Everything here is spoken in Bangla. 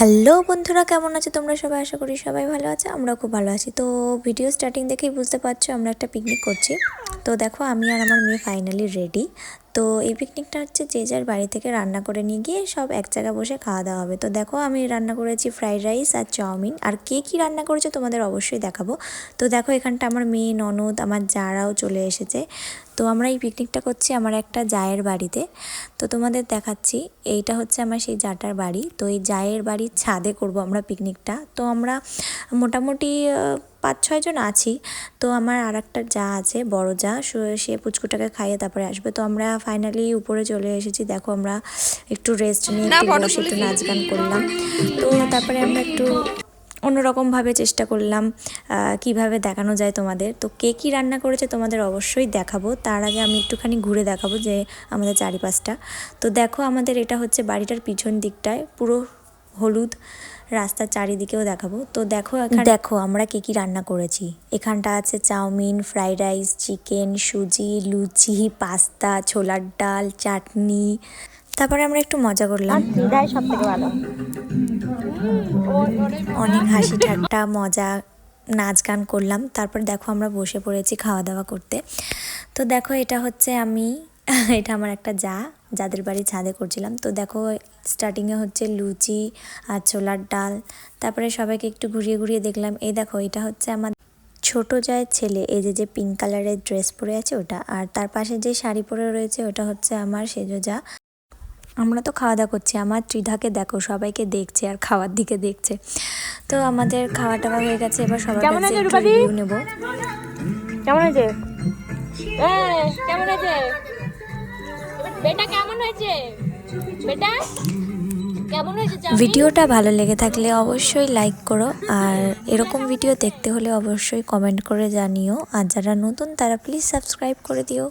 হ্যালো বন্ধুরা, কেমন আছো তোমরা সবাই? আশা করি সবাই ভালো আছে, আমরা খুব ভালো আছি। তো ভিডিও স্টার্টিং দেখেই বুঝতে পারছো আমরা একটা পিকনিক করছি। তো দেখো আমি আর আমার মেয়ে ফাইনালি রেডি। তো এই পিকনিকটা হচ্ছে যে যার বাড়ি থেকে রান্না করে নিয়ে গিয়ে সব এক জায়গায় বসে খাওয়া দাওয়া হবে। তো দেখো আমি রান্না করেছি ফ্রাইড রাইস আর চাউমিন, আর কে কী রান্না করেছে তোমাদের অবশ্যই দেখাবো। তো দেখো এখানটা আমার মেয়ে, ননদ, আমার জারাও চলে এসেছে। তো আমরা এই পিকনিকটা করছি আমার একটা জায়ের বাড়িতে। তো তোমাদের দেখাচ্ছি, এইটা হচ্ছে আমার সেই জাটার বাড়ি। তো এই জায়ের বাড়ির ছাদে করব আমরা পিকনিকটা। তো আমরা মোটামুটি 5-6 জন আছি। তো আমার আর একটা যা আছে, বড় যা, সে পুচকুটাকে খাইয়ে তারপরে আসবে। তো আমরা ফাইনালি উপরে চলে এসেছি। দেখো আমরা একটু রেস্ট নিয়ে একটু বসে একটু নাচ গান করলাম। তো তারপরে আমরা একটু অন্যরকমভাবে চেষ্টা করলাম কিভাবে দেখানো যায় তোমাদের। তো কে কী রান্না করেছে তোমাদের অবশ্যই দেখাবো। তার আগে আমি একটুখানি ঘুরে দেখাবো যে আমাদের চারিপাশটা। তো দেখো আমাদের এটা হচ্ছে বাড়িটার পিছন দিকটায় পুরো হলুদ, রাস্তার চারিদিকেও দেখাবো। তো দেখো আমরা কে কী রান্না করেছি। এখানটা আছে চাউমিন, ফ্রাইড রাইস, চিকেন, সুজি, লুচি, পাস্তা, ছোলার ডাল, চাটনি। তারপরে আমরা একটু মজা করলাম, সব থেকে ভালো, অনেক হাসি ঠাট্টা মজা, নাচ গান করলাম। তারপর দেখো আমরা বসে পড়েছি খাওয়া দাওয়া করতে। তো দেখো এটা হচ্ছে আমি এটা আমার একটা যাদের বাড়ি ছাদে করছিলাম। তো দেখো স্টার্টিংয়ে হচ্ছে লুচি আর ছোলার ডাল। তারপরে সবাইকে একটু ঘুরিয়ে ঘুরিয়ে দেখলাম। এই দেখো এটা হচ্ছে আমার ছোট জায়ের ছেলে, এই যে পিঙ্ক কালারের ড্রেস পরে আছে ওটা, আর তার পাশে যে শাড়ি পরে রয়েছে ওটা হচ্ছে আমার সেজো যা। আমরা তো খাওয়া দাওয়া করছি, আমার ত্রিধাকে দেখো সবাইকে দেখছে আর খাওয়ার দিকে দেখছে। তো আমাদের খাওয়া টাওয়া হয়ে গেছে, এবার সবার কাছে একটু রিভিউ নেব। কেমন হয়েছে? কেমন হয়েছে বেটা? কেমন হয়েছে বেটা? কেমন হয়েছে? ভিডিওটা ভালো লেগে থাকলে অবশ্যই লাইক করো, আর এরকম ভিডিও দেখতে হলে অবশ্যই কমেন্ট করে জানিও, আর যারা নতুন তারা প্লিজ সাবস্ক্রাইব করে দিও।